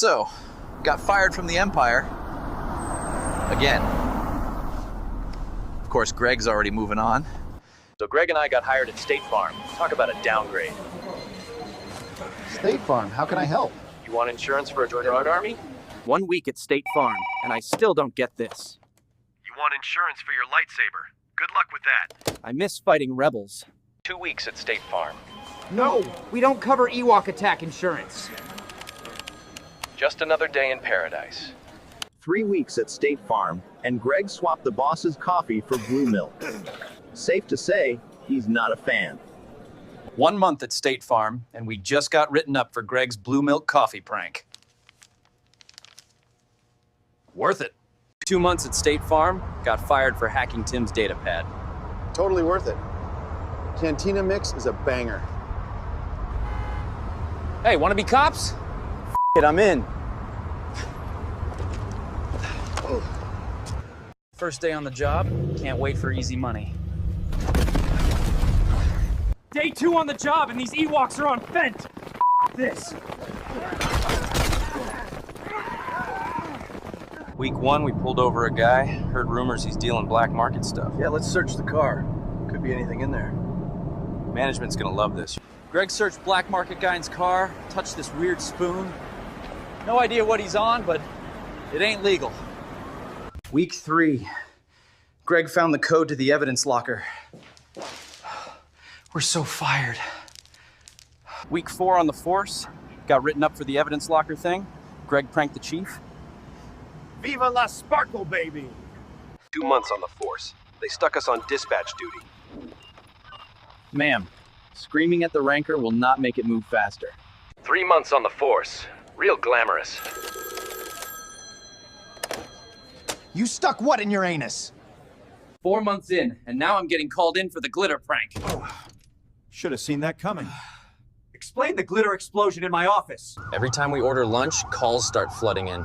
So, got fired from the Empire. Again. Of course, Greg's already moving on. So Greg and I got hired at State Farm. Talk about a downgrade. State Farm, how can I help? You want insurance for a drug army? 1 week at State Farm, and I still don't get this. You want insurance for your lightsaber? Good luck with that. I miss fighting rebels. 2 weeks at State Farm. No, we don't cover Ewok attack insurance. Just another day in paradise. 3 weeks at State Farm, and Greg swapped the boss's coffee for blue milk. Safe to say, he's not a fan. 1 month at State Farm, and we just got written up for Greg's blue milk coffee prank. Worth it. 2 months at State Farm, got fired for hacking Tim's data pad. Totally worth it. Cantina Mix is a banger. Hey, wanna be cops? F it, I'm in. First day on the job, can't wait for easy money. Day 2 on the job and these Ewoks are on vent. This. Week 1, we pulled over a guy. Heard rumors he's dealing black market stuff. Yeah, let's search the car. Could be anything in there. Management's gonna love this. Greg searched black market guy's car, touched this weird spoon. No idea what he's on, but it ain't legal. Week 3, Greg found the code to the evidence locker. We're so fired. Week 4 on the force, got written up for the evidence locker thing. Greg pranked the chief. Viva la sparkle, baby! 2 months on the force. They stuck us on dispatch duty. Ma'am, screaming at the ranker will not make it move faster. 3 months on the force. Real glamorous. You stuck what in your anus? 4 months in, and now I'm getting called in for the glitter prank. Should have seen that coming. Explain the glitter explosion in my office. Every time we order lunch, calls start flooding in.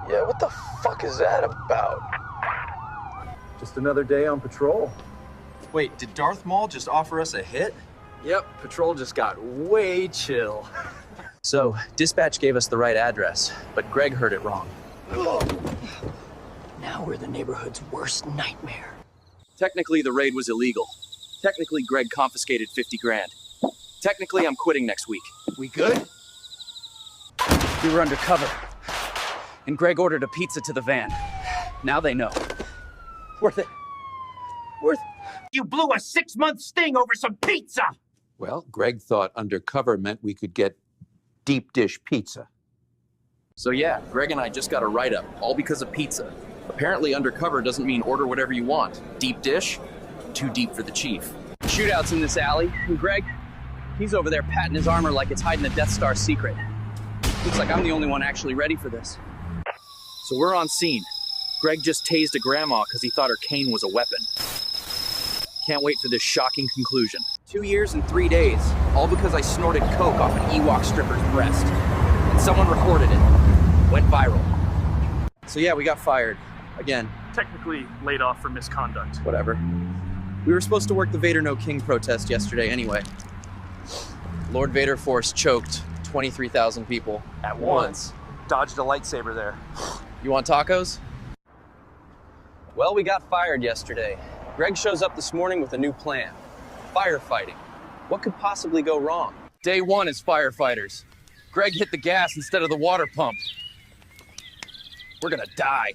Yeah, what the fuck is that about? Just another day on patrol. Wait, did Darth Maul just offer us a hit? Yep, patrol just got way chill. So, dispatch gave us the right address, but Greg heard it wrong. Now we're the neighborhood's worst nightmare. Technically, the raid was illegal. Technically, Greg confiscated 50 grand. Technically, I'm quitting next week. We good? We were undercover, and Greg ordered a pizza to the van. Now they know. Worth it. Worth it. You blew a 6-month sting over some pizza! Well, Greg thought undercover meant we could get deep dish pizza. So yeah, Greg and I just got a write-up, all because of pizza. Apparently undercover doesn't mean order whatever you want. Deep dish, too deep for the chief. Shootouts in this alley, and Greg, he's over there patting his armor like it's hiding a Death Star secret. Looks like I'm the only one actually ready for this. So we're on scene. Greg just tased a grandma because he thought her cane was a weapon. Can't wait for this shocking conclusion. 2 years and 3 days, all because I snorted coke off an Ewok stripper's breast. And someone recorded it. Went viral. So yeah, we got fired. Again. Technically laid off for misconduct. Whatever. We were supposed to work the Vader No King protest yesterday anyway. Lord Vader Force choked 23,000 people at once. Dodged a lightsaber there. You want tacos? Well, we got fired yesterday. Greg shows up this morning with a new plan. Firefighting. What could possibly go wrong? Day 1 is firefighters. Greg hit the gas instead of the water pump. We're gonna die.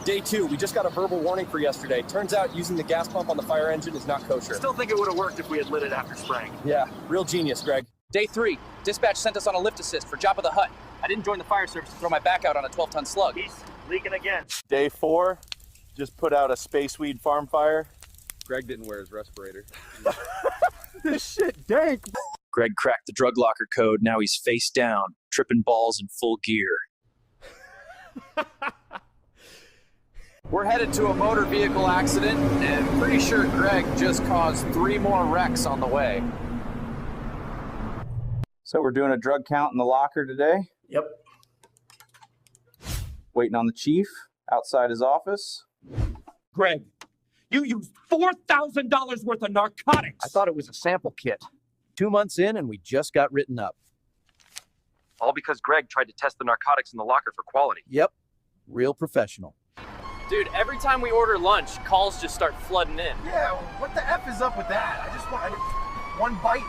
Day 2, we just got a verbal warning for yesterday. Turns out using the gas pump on the fire engine is not kosher. Still think it would have worked if we had lit it after spraying. Yeah, real genius, Greg. Day 3, dispatch sent us on a lift assist for Jabba the Hutt. I didn't join the fire service to throw my back out on a 12-ton slug. He's leaking again. Day 4, just put out a space weed farm fire. Greg didn't wear his respirator. This shit dank. Greg cracked the drug locker code. Now he's face down, tripping balls in full gear. We're headed to a motor vehicle accident, and pretty sure Greg just caused 3 more wrecks on the way. So we're doing a drug count in the locker today. Yep. Waiting on the chief outside his office. Greg, you used $4,000 worth of narcotics! I thought it was a sample kit. 2 months in, and we just got written up. All because Greg tried to test the narcotics in the locker for quality. Yep. Real professional. Dude, every time we order lunch, calls just start flooding in. Yeah, what the F is up with that? I just wanted one bite.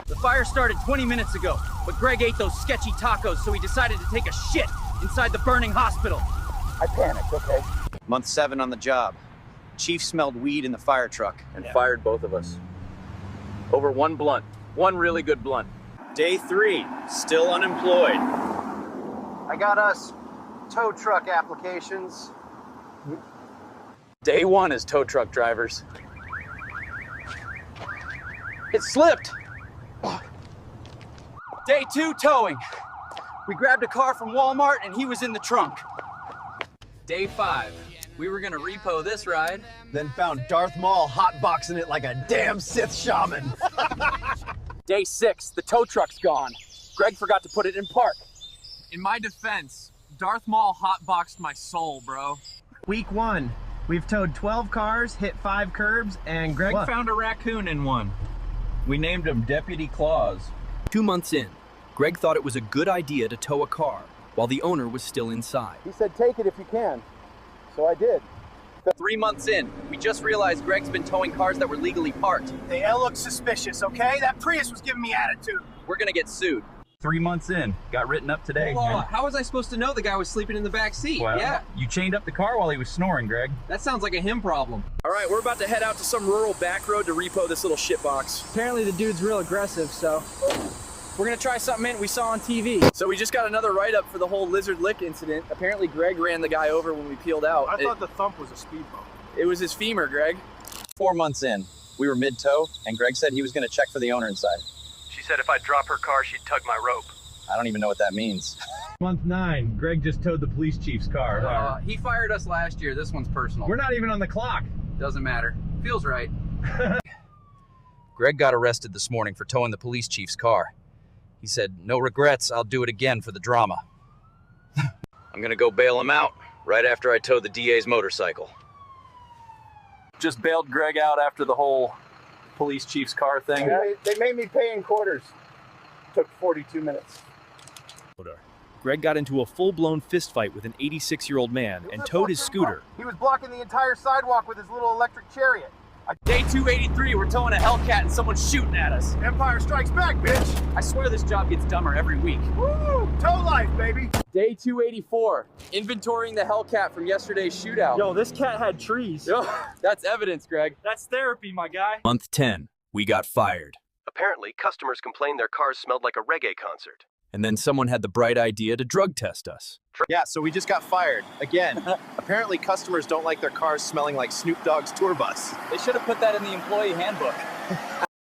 The fire started 20 minutes ago, but Greg ate those sketchy tacos, so he decided to take a shit inside the burning hospital. I panicked, okay? Month 7 on the job. Chief smelled weed in the fire truck. And fired both of us. Over one blunt. One really good blunt. Day 3, still unemployed. I got us tow truck applications. Day 1 as tow truck drivers. It slipped. Day 2 towing. We grabbed a car from Walmart and he was in the trunk. Day 5. We were gonna repo this ride. Then found Darth Maul hotboxing it like a damn Sith shaman. Day 6. The tow truck's gone. Greg forgot to put it in park. In my defense, Darth Maul hotboxed my soul, bro. Week 1. We've towed 12 cars, hit 5 curbs, and Greg found a raccoon in one. We named him Deputy Claus. 2 months in, Greg thought it was a good idea to tow a car while the owner was still inside. He said, take it if you can. So I did. 3 months in, we just realized Greg's been towing cars that were legally parked. They all look suspicious, okay? That Prius was giving me attitude. We're gonna get sued. 3 months in, got written up today. How was I supposed to know the guy was sleeping in the back seat? You chained up the car while he was snoring, Greg. That sounds like a him problem. All right, we're about to head out to some rural back road to repo this little shitbox. Apparently the dude's real aggressive, so we're gonna try something we saw on TV. So we just got another write-up for the whole lizard lick incident. Apparently Greg ran the guy over when we peeled out. I thought the thump was a speed bump. It was his femur, Greg. 4 months in, we were mid-tow, and Greg said he was gonna check for the owner inside. She said if I drop her car, she'd tug my rope. I don't even know what that means. Month 9, Greg just towed the police chief's car. He fired us last year. This one's personal. We're not even on the clock. Doesn't matter. Feels right. Greg got arrested this morning for towing the police chief's car. He said, no regrets, I'll do it again for the drama. I'm gonna go bail him out right after I tow the DA's motorcycle. Just bailed Greg out after the whole police chief's car thing. They made me pay in quarters. Took 42 minutes. Greg got into a full-blown fistfight with an 86-year-old man and towed his scooter. He was blocking the entire sidewalk with his little electric chariot. Day 283, we're towing a Hellcat and someone's shooting at us. Empire Strikes Back, bitch! I swear this job gets dumber every week. Woo! Tow life, baby! Day 284, inventorying the Hellcat from yesterday's shootout. Yo, this cat had trees. Yo, that's evidence, Greg. That's therapy, my guy. Month 10, we got fired. Apparently, customers complained their cars smelled like a reggae concert. And then someone had the bright idea to drug test us. Yeah, so we just got fired. Again, apparently customers don't like their cars smelling like Snoop Dogg's tour bus. They should have put that in the employee handbook.